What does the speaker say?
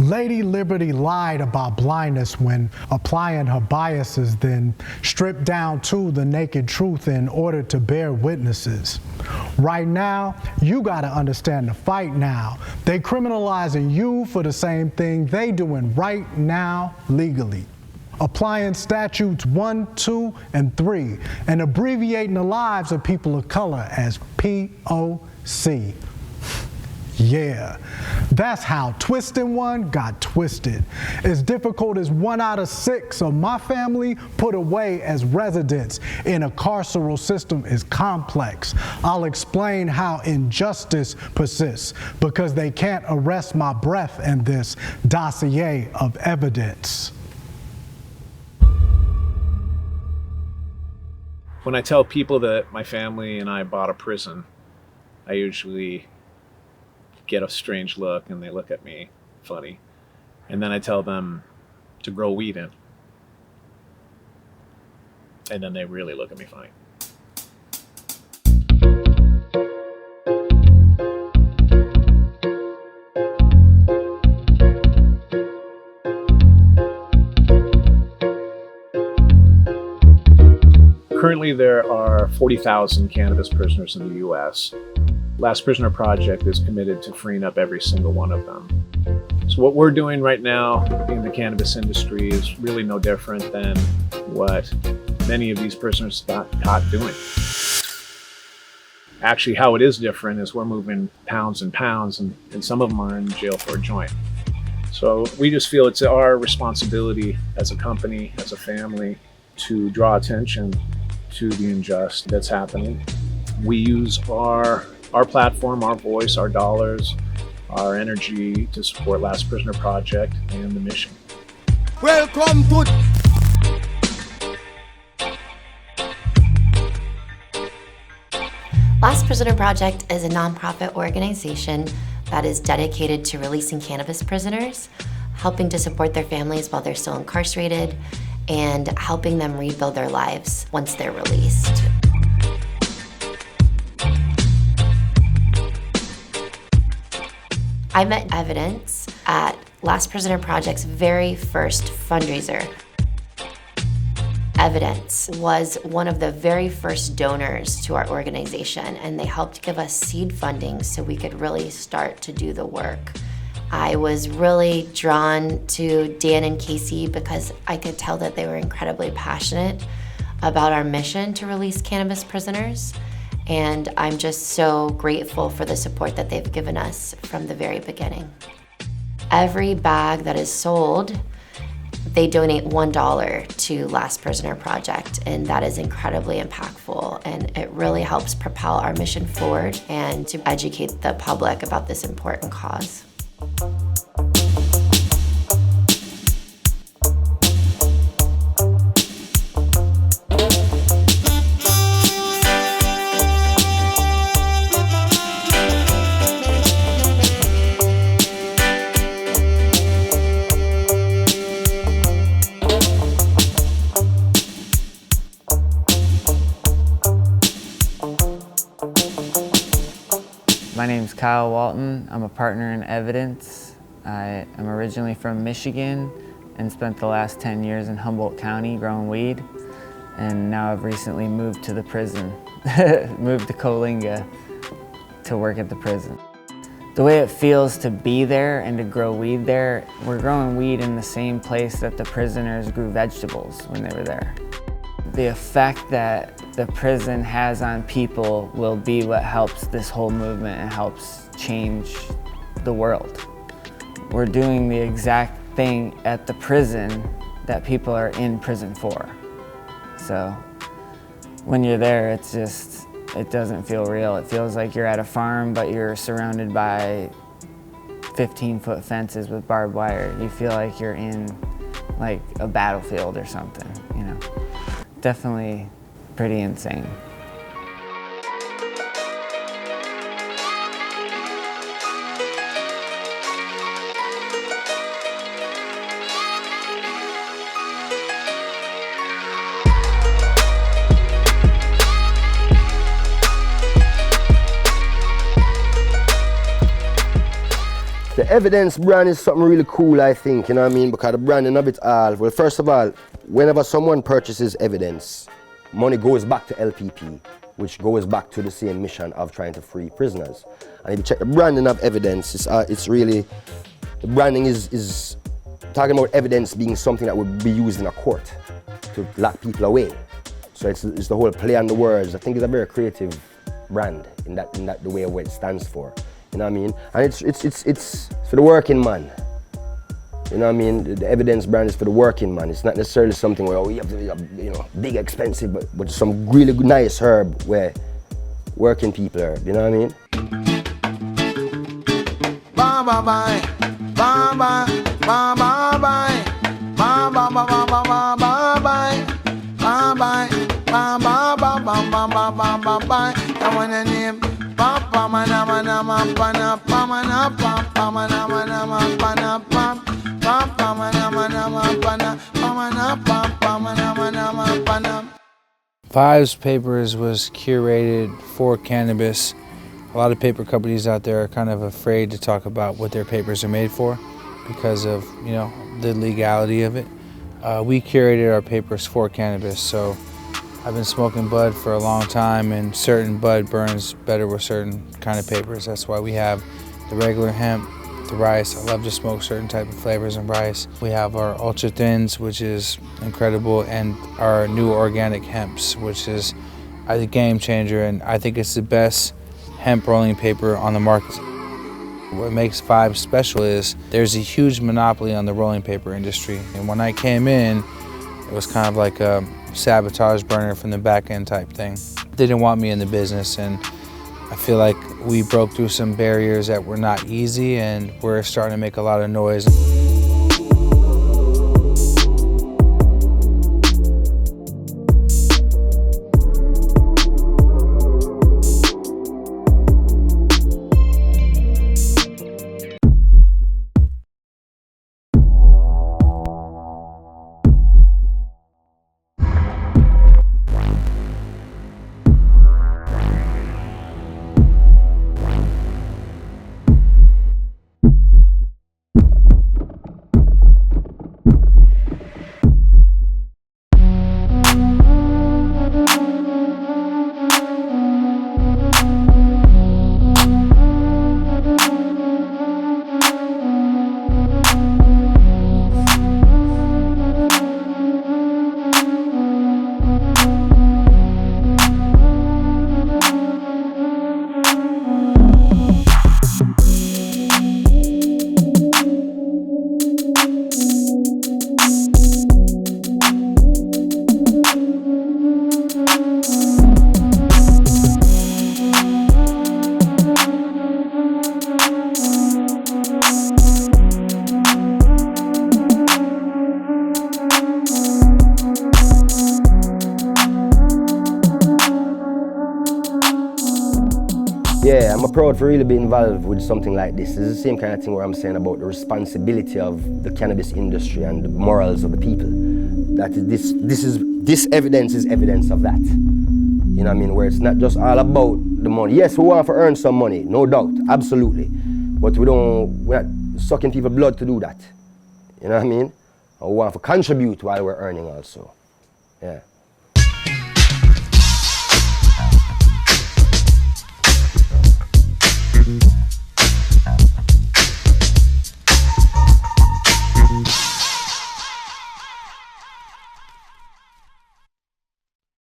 Lady Liberty lied about blindness when applying her biases, then stripped down to the naked truth in order to bear witnesses. Right now, you gotta understand the fight now. They criminalizing you for the same thing they doing right now legally. Applying statutes 1, 2, and 3, and abbreviating the lives of people of color as POC. Yeah, that's how Twistin' One got twisted. As difficult as 1 out of 6 of my family put away as residents in a carceral system is complex. I'll explain how injustice persists because they can't arrest my breath in this dossier of evidence. When I tell people that my family and I bought a prison, I usually get a strange look and they look at me funny. And then I tell them to grow weed in. And then they really look at me funny. Currently, there are 40,000 cannabis prisoners in the U.S. Last Prisoner Project is committed to freeing up every single one of them. So what we're doing right now in the cannabis industry is really no different than what many of these prisoners got caught doing. Actually, how it is different is we're moving pounds and pounds, and some of them are in jail for a joint. So we just feel it's our responsibility as a company, as a family, to draw attention to the injustice that's happening. We use our platform, our voice, our dollars, our energy to support Last Prisoner Project and the mission. Welcome to Last Prisoner Project is a nonprofit organization that is dedicated to releasing cannabis prisoners, helping to support their families while they're still incarcerated, and helping them rebuild their lives once they're released. I met Evidence at Last Prisoner Project's very first fundraiser. Evidence was one of the very first donors to our organization, and they helped give us seed funding so we could really start to do the work. I was really drawn to Dan and Casey because I could tell that they were incredibly passionate about our mission to release cannabis prisoners. And I'm just so grateful for the support that they've given us from the very beginning. Every bag that is sold, they donate $1 to Last Prisoner Project, and that is incredibly impactful, and it really helps propel our mission forward and to educate the public about this important cause. My name's Kyle Walton. I'm a partner in Evidence. I am originally from Michigan and spent the last 10 years in Humboldt County growing weed. And now I've recently moved to the prison, moved to Coalinga to work at the prison. The way it feels to be there and to grow weed there, we're growing weed in the same place that the prisoners grew vegetables when they were there. The effect that the prison has on people will be what helps this whole movement and helps change the world. We're doing the exact thing at the prison that people are in prison for. So when you're there, it's just, it doesn't feel real. It feels like you're at a farm, but you're surrounded by 15-foot fences with barbed wire. You feel like you're in like a battlefield or something, you know. Definitely pretty insane. The evidence brand is something really cool, I think, you know what I mean? Because the branding of it all, well, first of all, whenever someone purchases evidence, money goes back to LPP, which goes back to the same mission of trying to free prisoners. And if you check the branding of evidence, it's really, the branding is talking about evidence being something that would be used in a court to lock people away. So it's the whole play on the words. I think it's a very creative brand in that the way of what it stands for. You know what I mean? And it's for the working man. You know what I mean? The evidence brand is for the working man. It's not necessarily something where, oh, you have to be, you know, big, expensive, but some really nice herb where working people are. You know what I mean? Bye bye bye, bye bye, bye bye bye, bye bye bye bye bye bye bye, bye bye, bye bye bye bye bye bye bye bye. I want a name. Papa mana mana mana mana papa mana mana mana papa mana mana mana papa mana mana mana. Vibes Papers was curated for cannabis. A lot of paper companies out there are kind of afraid to talk about what their papers are made for because of, you know, the legality of it. We curated our papers for cannabis, so I've been smoking bud for a long time, and certain bud burns better with certain kind of papers. That's why we have the regular hemp, the rice. I love to smoke certain type of flavors in rice. We have our ultra thins, which is incredible, and our new organic hemps, which is a game changer, and I think it's the best hemp rolling paper on the market. What makes Vibes special is there's a huge monopoly on the rolling paper industry, and when I came in, it was kind of like a sabotage burner from the back end type thing. They didn't want me in the business, and I feel like we broke through some barriers that were not easy, and we're starting to make a lot of noise. Yeah, I'm proud to really be involved with something like this. It's the same kind of thing where I'm saying about the responsibility of the cannabis industry and the morals of the people. That this evidence is evidence of that. You know what I mean? Where it's not just all about the money. Yes, we want to earn some money, no doubt, absolutely. But we're not sucking people's blood to do that. You know what I mean? And we want to contribute while we're earning also. Yeah.